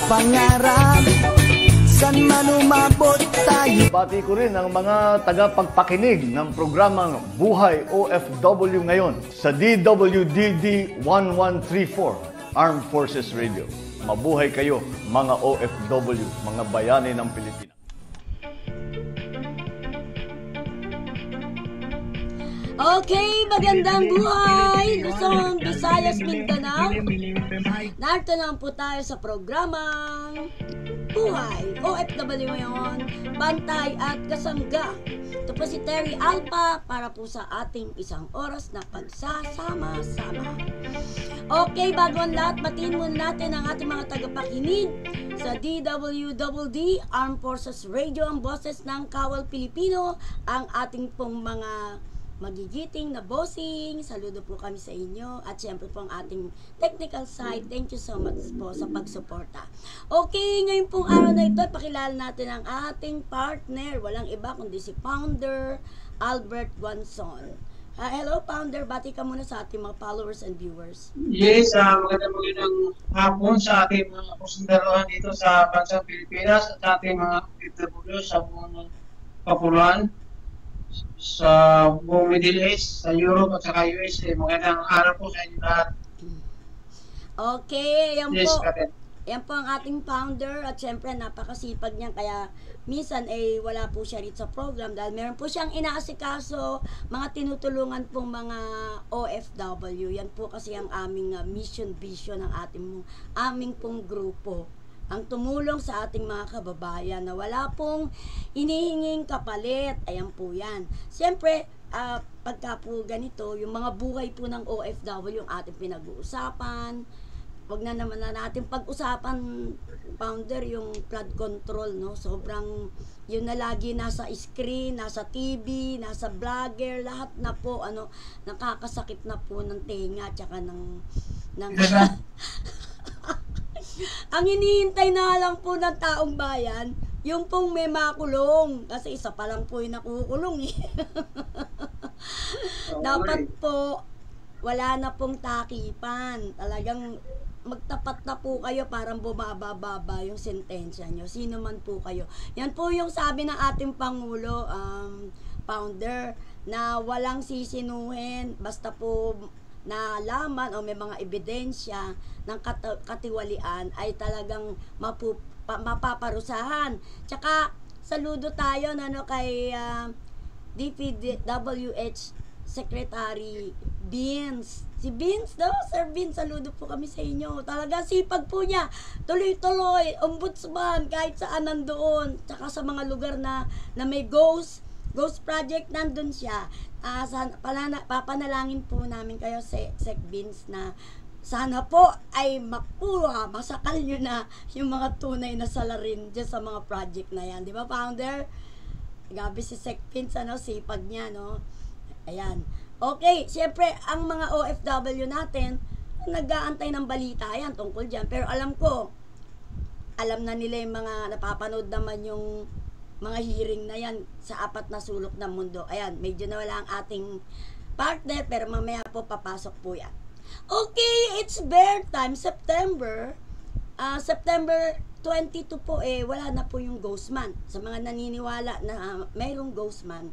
pangarap, san man umabot tayo. Bati ko rin ang mga tagapagpakinig ng programang Buhay OFW ngayon sa DWDD 1134 Armed Forces Radio. Mabuhay kayo mga OFW, mga bayani ng Pilipinas. Okay, magandang buhay! Luzon, Visayas, Mindanao. Narito lang po tayo sa programang Buhay OFW ngayon, Bantay at Kasangga. Ito po si Terry Alpa para po sa ating isang oras na pagsasama-sama. Okay, bago ang lahat, batiin muna natin ang ating mga tagapakinig sa DWDD Armed Forces Radio, ang boses ng Kawal Pilipino, ang ating pong mga magigiting na bossing. Saludo po kami sa inyo at syempre po ang ating technical side. Thank you so much po sa pagsuporta. Okay, ngayon pong araw na ito, pakilala natin ang ating partner. Walang iba kundi si Founder Albert Guanzon. Hello Founder, bati ka muna sa ating mga followers and viewers. Yes, magandang hapon sa ating mga kusundarohan dito sa bansang Pilipinas at sa ating mga OFW sa mga kapuluan sa buong Middle East, sa Europe at saka USA. Magandang araw po sa inyo lahat. Okay, yan yes, po. Kapit. Yan po ang ating founder at syempre napakasipag niya kaya minsan wala po siya rito sa program dahil meron po siyang inaasikaso, mga tinutulungan pong mga OFW. Yan po kasi ang aming mission vision ng aming pong grupo. Ang tumulong sa ating mga kababayan na wala pong hinihinging kapalit. Ayan po yan. Siyempre, pagka po ganito, yung mga buhay po ng OFW yung ating pinag-uusapan. Wag na naman na natin pag-usapan, Founder, yung flood control, no? Sobrang, yun na lagi nasa screen, nasa TV, nasa vlogger, lahat na po, nakakasakit na po ng tenga, tsaka ng ang hinihintay na lang po ng taong bayan, yung pong may makulong. Kasi isa pa lang po yung nakukulong eh. Dapat po, wala na pong takipan. Talagang magtapat na po kayo, parang bumababa yung sentensya nyo. Sino man po kayo. Yan po yung sabi ng ating Pangulo, Founder, na walang sisinuhin, basta po na laman o may mga ebidensya ng katiwalian ay talagang mapaparusahan. Tsaka saludo tayo kay DPWH Secretary Beans. Si Beans, no? Sir Beans, saludo po kami sa inyo. Talaga sipag po niya. Tuloy-tuloy, ombudsman, kahit saan nandoon. Tsaka sa mga lugar na may ghost project, nandun siya. Papanalangin po namin kayo Sec Beans na sana po ay masakal nyo na yung mga tunay na salarin dyan sa mga project na yan. Di ba, Founder? Gabi si Sec Beans, sipag niya, no? Ayan. Okay, siyempre, ang mga OFW natin, nag-aantay ng balita yan tungkol dyan. Pero alam na nila yung mga napapanood naman yung mga hearing na yan sa 4 na sulok ng mundo. Ayan, medyo nawala ang ating partner, pero mamaya po papasok po yan. Okay, it's bear time, September 22 po wala na po yung ghost man. Sa mga naniniwala na mayroong ghost man,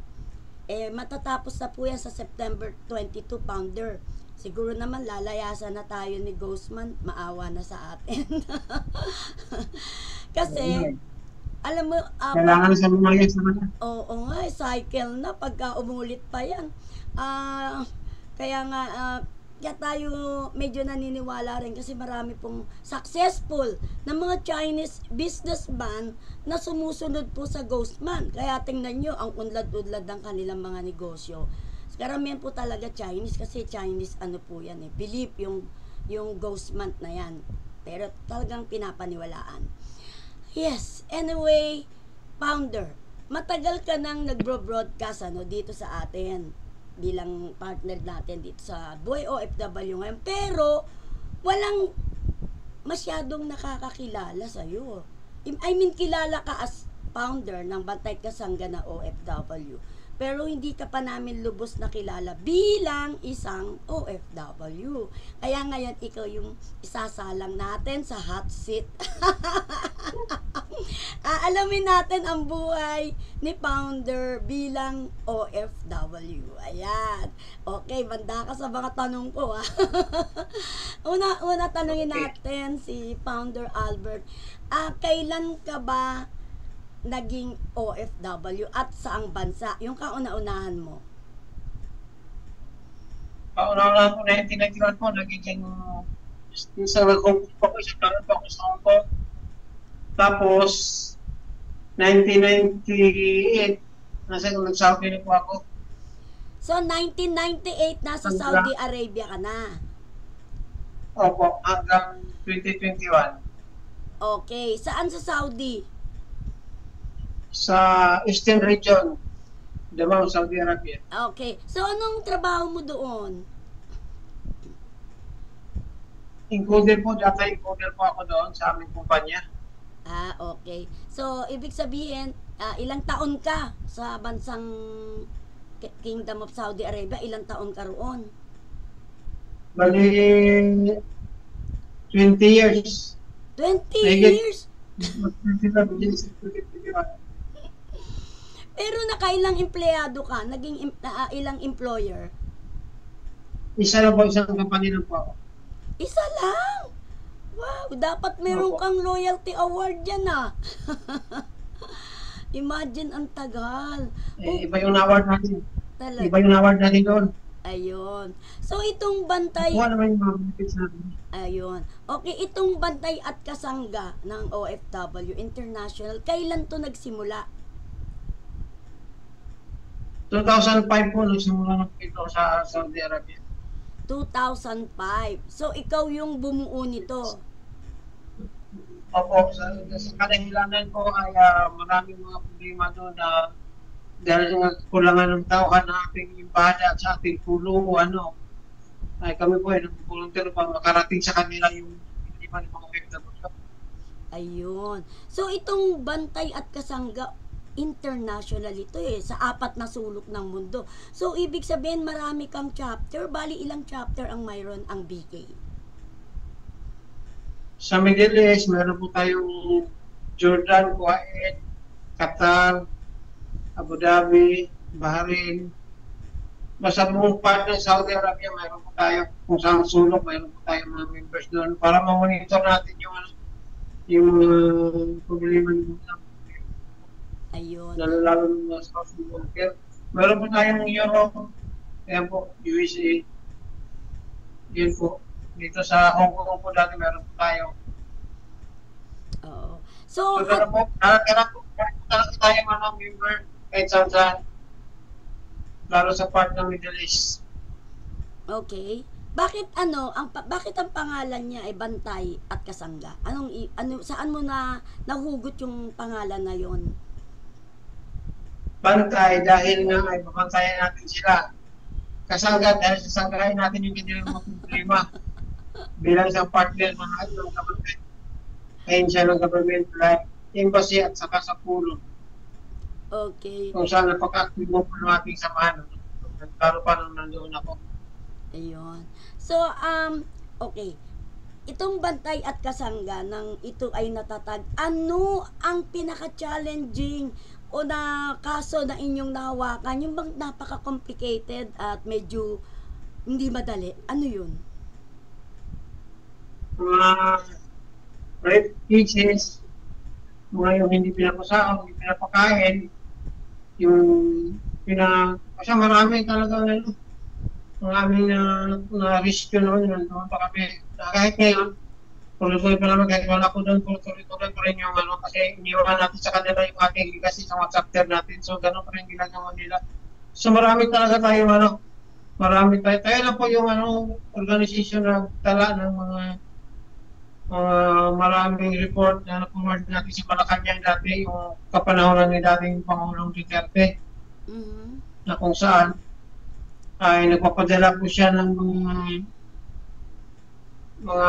matatapos na po yan sa September 22, Founder. Siguro naman lalayasan na tayo ni Ghostman, maawa na sa atin. Kasi alam mo, kailangan sa mga naman. Oo nga, cycle na pagka umulit pa yan. Kaya nga, kaya tayo medyo naniniwala rin kasi marami pong successful na mga Chinese businessman na sumusunod po sa Ghostman. Kaya tingnan nyo, ang unlad-unlad ng kanilang mga negosyo. Karamihan po talaga Chinese kasi Chinese po yan believe yung Ghostman na yan. Pero talagang pinapaniwalaan. Yes, anyway, Founder, matagal ka nang nagbo-broadcast dito sa atin bilang partner natin dito sa Buhay OFW ngayon. Pero, walang masyadong nakakakilala sa'yo. I mean, kilala ka as founder ng Bantay Kasangga na OFW. pero hindi ka pa namin lubos na kilala bilang isang OFW. Kaya ngayon, ikaw yung isasalang natin sa hot seat. Alamin natin ang buhay ni Founder bilang OFW. Ayan. Okay, banda ka sa mga tanong ko, ha? Una tanongin natin si Founder Albert. Kailan ka ba naging OFW at saang bansa? Yung kauna-unahan mo. Kauna-unahan ko, 1991 po, nagiging isang nag-compute pa ko, isang taon pa ako sa Hong Kong. Tapos, 1998, nag-Saudi na po ako. So, 1998, nasa Saudi Arabia ka na. Opo, hanggang 2021. Okay. Saan sa Saudi? Sa Eastern Region, Davao, Saudi Arabia. Okay. So, anong trabaho mo doon? Encoder po, data encoder po ako doon sa aming kumpanya. Okay. So, ibig sabihin, ilang taon ka sa bansang Kingdom of Saudi Arabia? Ilang taon ka roon? Bali, 20 years. 20 Mahigit. years? Pero nakailang empleyado ka? Naging ilang employer? Isa lang po, isang company lang po ako. Isa lang? Wow, dapat meron Opo. kang loyalty award yan, Imagine, ang tagal. Iba yung award natin. Talaga. Iba yung award natin doon. Ayun. So, itong bantay... Kuha naman yung mga benefits natin. Ayun. Okay, itong bantay at kasangga ng OFW International, kailan to nagsimula? 2005 po, nagsimula na ito sa Saudi Arabia. 2005. So, ikaw yung bumuo nito. Opo, sa kadahilanan po ay maraming mga problema doon na dahil sa kulangan ng tauhan na ating imbada at sa ating pulo, ay kami po ay nag-volunteer pa makarating sa kanila yung iba ng mga OFW. Ayun. So, itong bantay at kasangga, international ito sa 4 na sulok ng mundo. So, ibig sabihin, marami kang chapter. Bali, ilang chapter ang mayroon ang BK? Sa Middle East, meron po tayong Jordan, Kuwait, Qatar, Abu Dhabi, Bahrain. Basta buong part ng Saudi Arabia, mayroon po tayo, kung saan sulok, mayroon po tayo mga members doon para ma-monitor natin yung problema ng Ayun. lalo ng mga Saudi Arabia. Meron po tayong Europe, ayan po, USA. Yun po. Dito sa Hong Kong po dati meron po tayo. Oo. So, Pero po, talaga tayo mga member kahit saan. Lalo sa part ng Middle East. okay. Bakit bakit ang pangalan niya ay Bantay at Kasangga? Saan mo na nahugot yung pangalan na yon? Bantay dahil nga ay mabantayan natin sila. Kasangga dahil sasanggahin natin yung kanilang mga problema. Bilang isang partner ng government, ahensya ng government like embassy at saka sa pulo. Okay. Kung saan napaka-active mo po ng ating samahan. Nagkaro pa nung nandoon ako. Ayun. So, okay. Itong Bantay at Kasangga nang ito ay natatag, ano ang pinaka-challenging o na kaso na inyong nahawakan? Yung bang napaka-complicated at medyo hindi madali? Ano yun? Mga rape cases, mga yung hindi pinapasaon, hindi pinapakain, kasi marami talaga maraming na risk yun noon, nandun pa kami. Kahit ngayon, tuloy-tuloy pa naman, kahit wala ko doon, tuloy-tuloy pa rin yung kasi iniwan natin sa kanila yung aking kasi sa mga chapter natin, so gano'n pa rin ginagawa nila. So marami talaga tayo, marami tayo. Tayo na po yung organization na tala ng mga maraming report na na-forward natin sa Malacanang dati, yung kapanahonan ni dating Pangulong Duterte, na kung saan ay nagpapadala po siya ng mga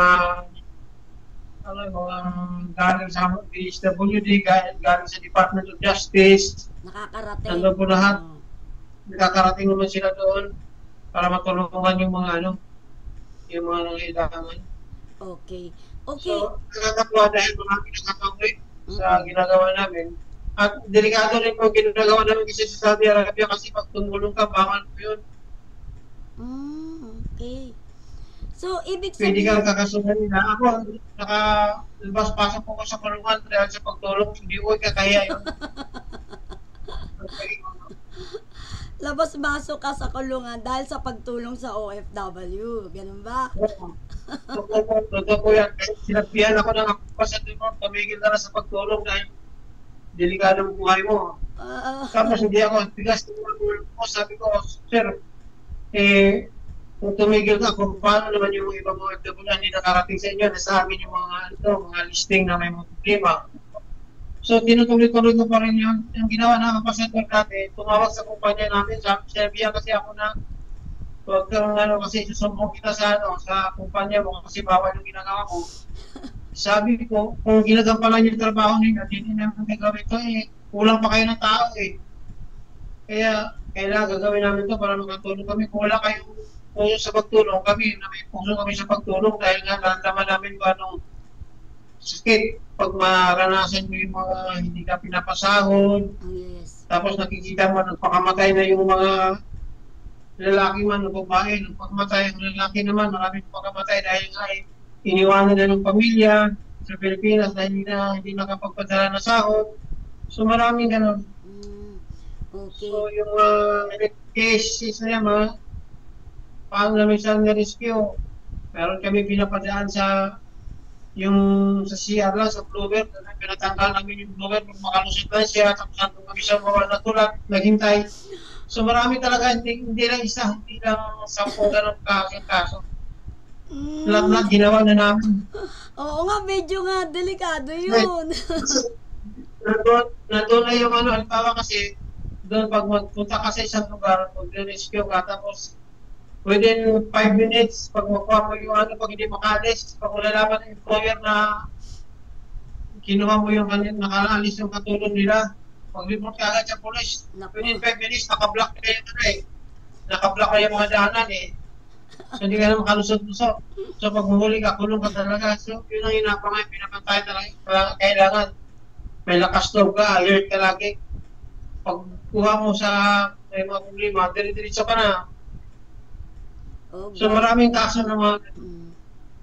galing sa DSWD, galing sa Department of Justice. Nakakarating. Nandun po lahat. nakakarating naman sila doon para matulungan yung mga yung mga nangailangan. Okay. So, nakakatuwa dahil marami nakakauwi sa ginagawa namin. At delikado rin po ginagawa namin kasi sa Saudi Arabia kasi pag tumulong ka, bawal po yun. Okay. So, ibig Pwede sabihin, kang kakasuhan nila. Ako, nakalabas-pasok po ko sa kulungan dahil sa pagtulong, hindi ko kakaya yun. labas-masok ka sa kulungan dahil sa pagtulong sa OFW. Ganun ba? Totoo po yan. Sinabihan ako ng ako sa doon, tumigil ka na sa pagtulong dahil delikado ang buhay mo. Tapos hindi ako, bigas ng ko, sabi ko, sir, kung tumigil ka, kung paano naman yung ibang mga OFW na hindi nakarating sa inyo, nasa amin yung mga listing na may mga problema. So, tinutuloy-tuloy ko pa rin yun. Yung ginawa na kapasentol natin, tumawag sa kumpanya namin, sinabihan kasi ako na, huwag kang kasi susumbong kita sa kumpanya mo kasi bawal yung ginagawa ko. Sabi ko, kung ginagampalan yung trabaho ninyo, hindi naman gagawin ito kulang pa kayo ng tao Kaya, kailangan gagawin namin ito para makatulong kami. Kung wala kayong puso sa pagtulong, kami, na may puso kami sa pagtulong dahil nga naramdaman namin kung anong sakit pag maranasan mo yung mga hindi ka pinapasahod. Yes. Tapos nakikita mo nagpakamatay na yung mga lalaki man o babae, nagpakamatay ang lalaki naman, maraming pagkamatay dahil nga iniwanan na ng pamilya sa Pilipinas dahil hindi nakapagpadala na sahod. So maraming ganun. Okay. So yung cases na yan, paano namin siya na-rescue? Meron kami pinapadaan sa CR lang, sa blower, pinatanggal namin yung blower kung makalusot lang siya, tapos nandun kami siya mawala na tulad, naghintay. So marami talaga, hindi lang isa, hindi lang 10 ganun kaso. Lahat ginawa na namin. Oo nga, medyo nga delikado yun. Nandun na yung halimbawa kasi, doon pag magpunta ka sa isang lugar, mag-rescue ka, tapos within 5 minutes, pag makuha mo yung pag hindi makalis, pag ulalaman ng employer na kinuha mo yung nakaalis yung katulong nila, pag-report ka agad sa police, within 5 minutes, nakablock na yung nakablock na yung mga daanan So, hindi ka na makalusot-lusot. So, pag mahuli ka, kulong ka talaga. So, yun ang inapangay, pinapantay talaga. Kailangan may lakas loob ka, alert ka lagi. Pag kuha mo sa may mga problema, dire-diretso ka na. So maraming kaso ng mga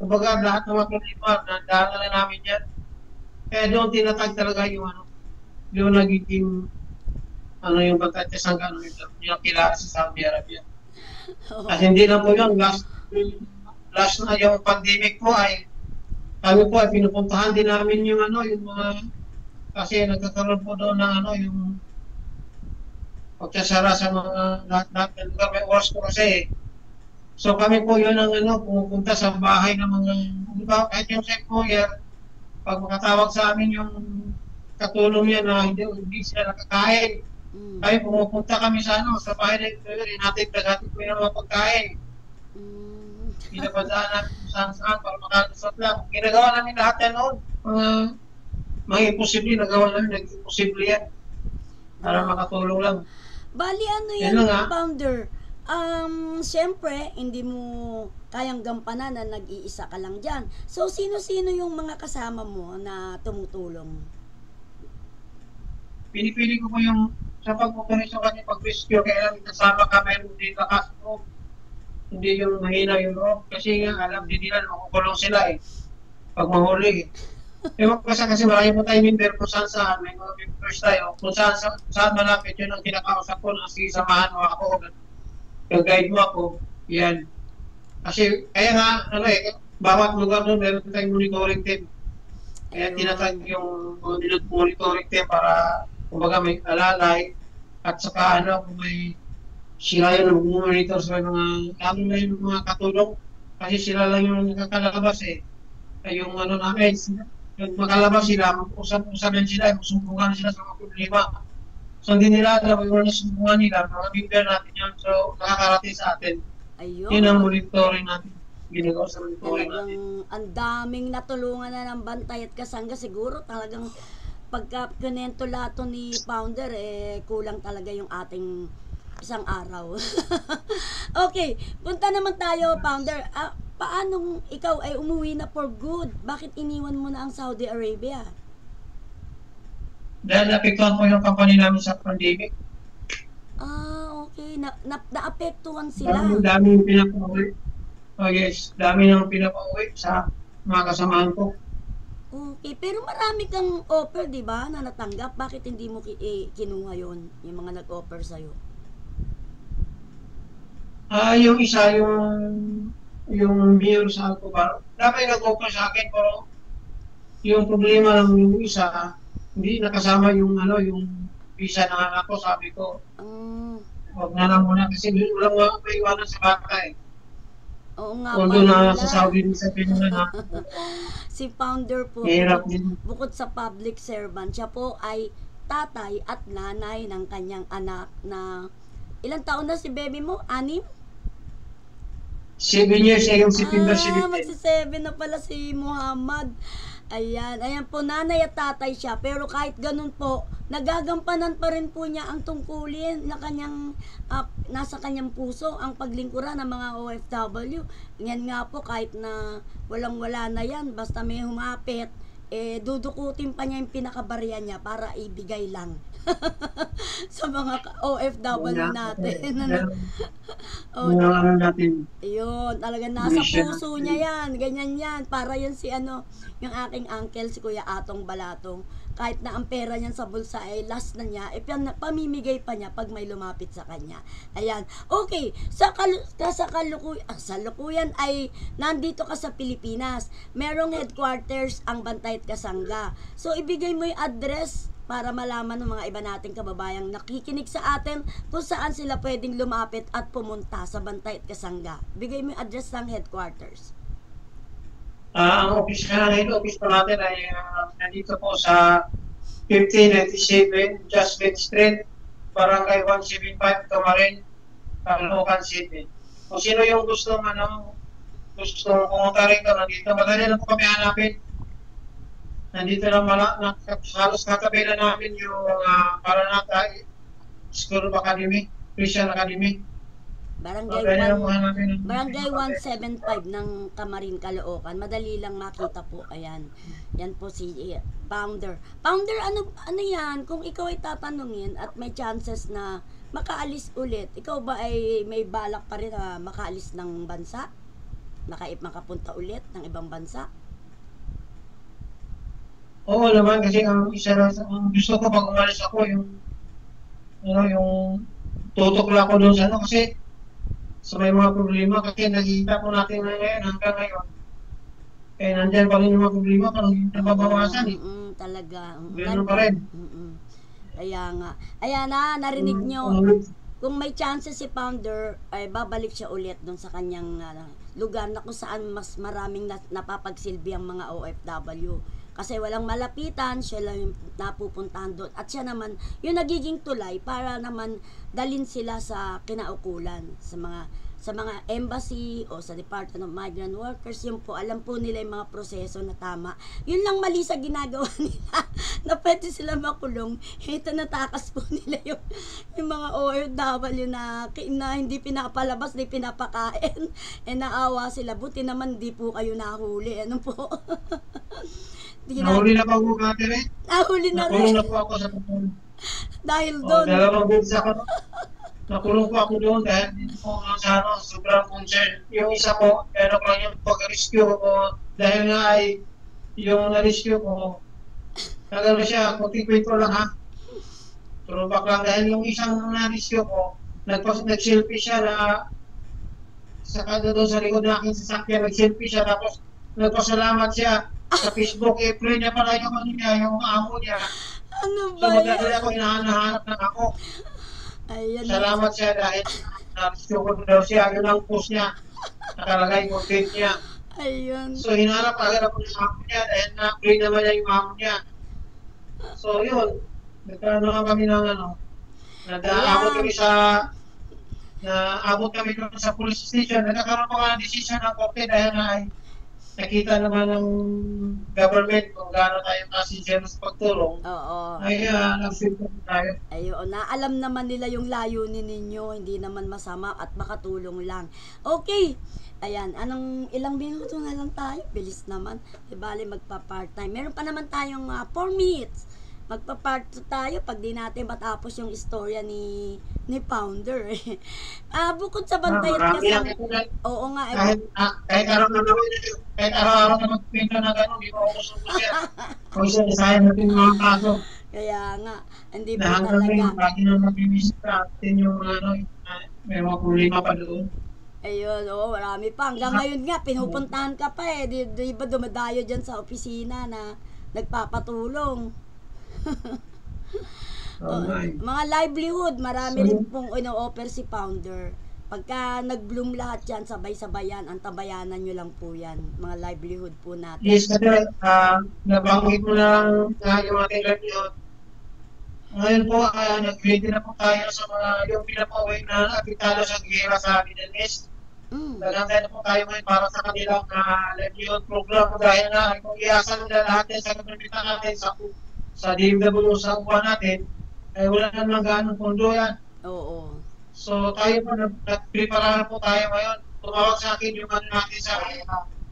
kumbaga lahat ng mga problema nadaanan na namin yan. Kaya doon tinatag talaga yung yung nagiging yung pagkatisang gano'n yung kilala sa Saudi Arabia. At hindi na po yun, last na yung pandemic po kami po ay pinupuntahan din namin yung yung mga kasi nagkakaroon po doon ng yung pagkasara sa mga lahat ng lugar may oras po kasi So kami po yun ang pumupunta sa bahay ng mga, di ba, kahit yung employer, pag makatawag sa amin yung katulong niya na hindi sila nakakain, kami pumupunta kami sa sa bahay ng employer, natin po yung mga pagkain. Pinapadaan namin kung saan para makalusot lang. Ginagawa namin lahat yan noon. Mga imposible, nagawa namin, nag-imposible yan. Para makatulong lang. Bali, ano yan, founder? Siyempre, hindi mo kayang gampanan na nag-iisa ka lang dyan. So, sino-sino yung mga kasama mo na tumutulong? Pinipili ko po yung sa pagpupunisyo kasi pag-rescue, kailangan kasama ka, mayroon din lakas mo. Hindi yung mahina yung loob. Kasi nga, alam din nila, makukulong sila pag mahuli kasi marami po tayo member kung saan may mga members tayo. Kung saan malapit, yun ang kinakausap ko na sige, samahan mo ako. Guide mo ako, yan. Kasi, kaya nga, bawat lugar doon, meron tayong monitoring team. Kaya tinatag yung monitoring team para, kumbaga, may alalay, at saka, kung may sila yun mag-monitor sa mga, lalo na yung mga katulong, kasi sila lang yung nakakalabas yung namin, yung makalabas sila, mag-usap-usapan sila, magsumbungan sila sa mga problema. So, hindi nila alam yung nasumbungan nila, mga member natin yun, so nakakarating sa atin. Ayun. Yun ang monitoring natin. Ginagawa sa monitoring natin. Ang daming natulungan na ng bantay at kasangga. Siguro talagang pagka kinento lato ni Founder, kulang talaga yung ating isang araw. Okay, punta naman tayo, Founder. Paanong ikaw ay umuwi na for good? Bakit iniwan mo na ang Saudi Arabia? Dahil napiktuhan ko yung company namin sa pandemic. Okay. Naapektuhan sila. Dami yung pinapauwi. Oh yes, dami yung pinapauwi sa mga kasamahan ko. Okay, pero marami kang offer, di ba, na natanggap. Bakit hindi mo kinuha yon, yung mga nag-offer sa'yo? Yung isa, yung mayor sa Alcobar, dapat nag-offer sa akin, pero yung problema lang yung isa, hindi nakasama yung visa ng anak ko. Sabi ko, huwag na lang muna kasi walang maiwanan sa bata eh. Oo nga, although na sa Saudi sa Pilipinas na si Founder po, bukod sa public servant, siya po ay tatay at nanay ng kanyang anak na ilang taon na si baby mo? 6? 7 years yung September 17. Magsi-7 na pala si Muhammad. Ayan po, nanay at tatay siya. Pero kahit ganun po, nagagampanan pa rin po niya ang tungkulin na kanyang, nasa kanyang puso, ang paglingkuran ng mga OFW. Yan nga po, kahit na walang-wala na yan, basta may humapit, dudukutin pa niya yung pinakabarya niya para ibigay lang sa mga OFW natin. Yun, talaga nasa puso niya yan. Ganyan yan. Para yan si yung aking uncle, si Kuya Atong Balatong. Kahit na ang pera niyan sa bulsa ay last na niya, pamimigay pa niya pag may lumapit sa kanya. Ayan. Okay, sa kalukuyan ay nandito ka sa Pilipinas. Merong headquarters ang Bantay at Kasangga. So, ibigay mo yung address para malaman ng mga iba nating kababayang nakikinig sa atin kung saan sila pwedeng lumapit at pumunta sa Bantay at Kasangga. Bigay mo yung address ng headquarters. Ang office po natin ay nandito po sa 1597 Jasmine Street, Barangay 175, Camarin, Caloocan City. Kung sino yung gustong pumunta rito, nandito. Madali lang po kami hanapin. Nandito lang halos katabi na namin yung Maranatha School of Academy, Christian Academy. Barangay 175 ng Camarin, Caloocan. Madali lang makita po. Ayan. Yan po si Founder. Founder, ano yan? Kung ikaw ay tatanungin at may chances na makaalis ulit, ikaw ba ay may balak pa rin na makaalis ng bansa? Makapunta ulit ng ibang bansa? Oo naman, kasi ang gusto ko pag umalis ako yung tutok lang ako doon sa kasi sa may mga problema, kasi nakikita po natin na ngayon hanggang ngayon nandyan pa rin yung mga problema, parang hindi nababawasan talaga. Ganoon pa rin. Kaya nga. Ayan narinig nyo. Kung may chances si Founder, ay babalik siya ulit doon sa kanyang lugar na kung saan mas maraming napapagsilbi ang mga OFW. Kasi walang malapitan, siya lang yung napupuntahan doon. At siya naman, yung nagiging tulay para naman dalin sila sa kinaukulan, sa mga embassy o sa Department of Migrant Workers. Yun po, alam po nila yung mga proseso na tama. Yun lang mali sa ginagawa nila, na pwede sila makulong. Ito natakas po nila yung mga OFW na hindi pinapalabas, hindi pinapakain. Naawa sila. Buti naman di po kayo nahuli. Ano po? Nahuli na pa po natin eh. Nahuli na rin. Nakulong na po ako sa pagkakulong. Dahil doon. Dalawang beses ako. Nakulong po ako doon dahil po sa sobrang concern. Yung isa po, pero lang yung pag-rescue ko dahil nga ay yung na-rescue ko, nagano siya, kunting kwento lang ha. Throwback lang dahil yung isang na-rescue ko, nag-selfie siya na doon sa likod ng aking sasakyan, nag-selfie siya tapos nagpasalamat siya sa Facebook. Friend niya pala yung amo niya. Ano So ba madali yan? ako hinahanap ng ako. Ayan. Salamat siya dahil na-rescue ko daw siya. Yun ang post niya. Nakalagay content niya. Ayun. So hinanap agad ako ng amo niya dahil na-free naman niya yung amo niya. So yun, nagkaroon na kami ng naabot kami doon sa police station. Nagkakaroon pa nga ng decision ng korte dahil na ay nakita naman ng government kung gaano tayo kasincere sa pagtulong, Oo. ay nag-filter tayo. Ayun, na alam naman nila yung layunin ninyo, hindi naman masama at makatulong lang. Okay. Ayan, ilang minuto na lang tayo? Bilis naman. Di bali magpa-part-time. Meron pa naman tayong 4 minutes. Magpa-part 2 tayo pag di natin matapos yung istorya ni Founder. Bukod sa bantayan Marami kasi, lang ito na, oo nga, kahit araw-araw na magpinto na gano'n, di ko ako gusto siya. Kung isa-isahin natin yung mga kaso, kaya nga, hindi po na hanggang ngayon, talaga. lagi na mag-iwisip natin yung may mga problema pa doon. Ayun, oo, marami pa. Hanggang ngayon nga, pinupuntahan ka pa eh. Di ba dumadayo dyan sa opisina na nagpapatulong? Mga livelihood, marami rin pong ino-offer si Founder. Pagka nag-bloom lahat yan, sabay-sabayan, ang tabayanan nyo lang po yan. Mga livelihood po natin. Yes, kasi nabanggit mo lang yung ating livelihood. Ngayon po, nag-ready na po tayo sa mga yung pinapaway na apektado sa gera sa Middle East. Nagantay na po tayo ngayon para sa kanilang livelihood program dahil na kung iasa nila lahat sa kapilitan natin sa DMW sa upuan natin, ay wala naman gaano pondo yan. Oo. So tayo po, nag-prepare na po tayo ngayon. Tumawag sa akin yung natin sa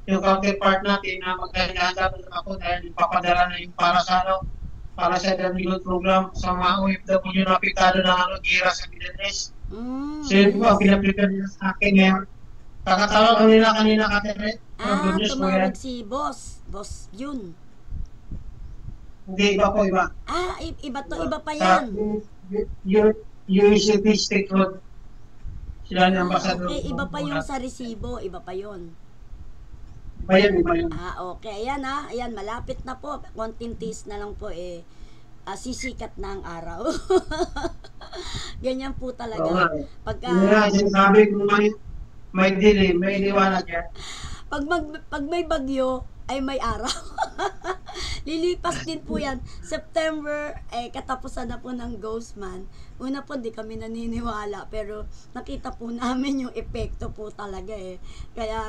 yung counterpart natin na magkahanda ako dahil ipapadala na yung para sa livelihood program sa mga OFW na apektado ng gira sa Middle East. So yun po ang pinaprepare nila sa akin ngayon. Kakatawag nila kanina Catherine. Tumawag si Boss yun. Hindi, iba po, iba. Iba to, iba pa yan. UCP Statehood. Sila ni Ambassador. Okay, iba pa yung sa resibo, iba pa yun. Iba yun. Okay, ayan, malapit na po. Konting tiis na lang po sisikat na ang araw. Ganyan po talaga. Pagka sinasabi ko may dilim, may liwanag yan. Pag may bagyo, ay may araw. Lilipas din po yan. September, katapusan na po ng Ghostman. Una po, di kami naniniwala. Pero nakita po namin yung epekto po talaga Kaya,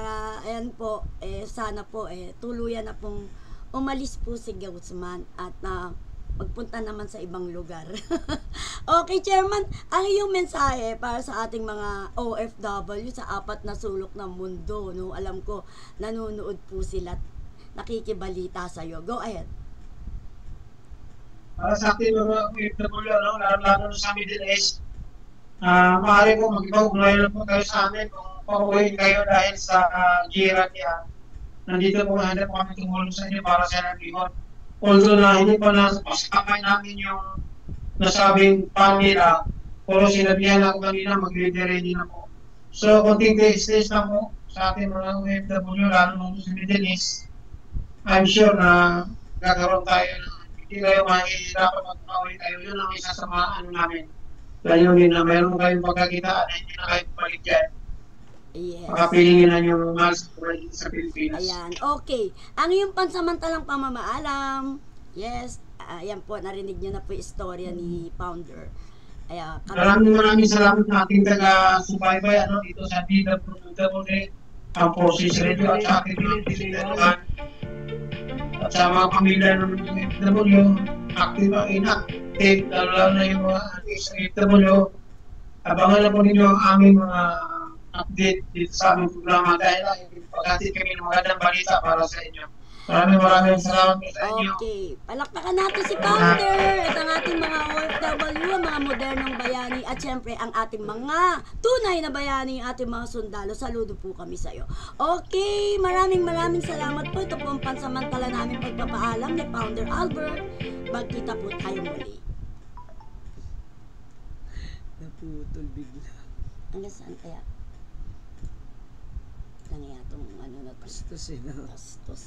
ayan po, sana po, tuluyan na pong umalis po si Ghostman at magpunta naman sa ibang lugar. Okay, Chairman, ang iyong mensahe para sa ating mga OFW sa 4 na sulok ng mundo, no? Alam ko, nanonood po sila, nakikibalita sa iyo. Go ahead. Para sa ating mga OFW, lalo sa Middle East, maaari po mag-ugnayan po kayo sa amin kung pauwiin kayo dahil sa gira niya. Nandito po handa po kami tumulong sa inyo para sa livelihood. Although na hindi pa nasakamay namin yung nasabing pamila, pero sinabihan ako kanina, mag-ready na po. So, konting days lang po sa ating mga OFW, lalo nung sa Middle East. I'm sure na gagaroon tayo hindi kayo mahihirapan mag-pauwi kayo. Yun ang isa sa mga namin. Dahil yun na mayroon kayong pagkakitaan na hindi na kayo balik dyan. Yes. Makapilingin na yung mahal sa Pilipinas. Ayan, okay. Ang iyong pansamantalang pamamaalam, yes, ayan po, narinig niyo na po yung istorya ni Founder. Ayan, maraming salamat na ating taga-subaybay dito sa DWD, ang Forces Radio at sa ating pinagtitiluhan. At sa mga pamilya ng DWD, active ang inactive, lalo na yung mga DWD. Abangan na po ninyo ang aming mga update dito sa aming programa dahil paghatid kami ng magandang balita para sa inyo. Maraming salamat po sa inyo. Okay. Palakpakan natin si Founder at ang ating mga OFW, mga modernong bayani at syempre ang ating mga tunay na bayani, ating mga sundalo. Saludo po kami sa iyo. Okay, maraming salamat po. Ito po ang pansamantala namin pagpapaalam ni Founder Albert. Magkita po tayo muli. Naputol bigla. Hanggang saan kaya? Lang yatong ano na to. Bastos. Bastos.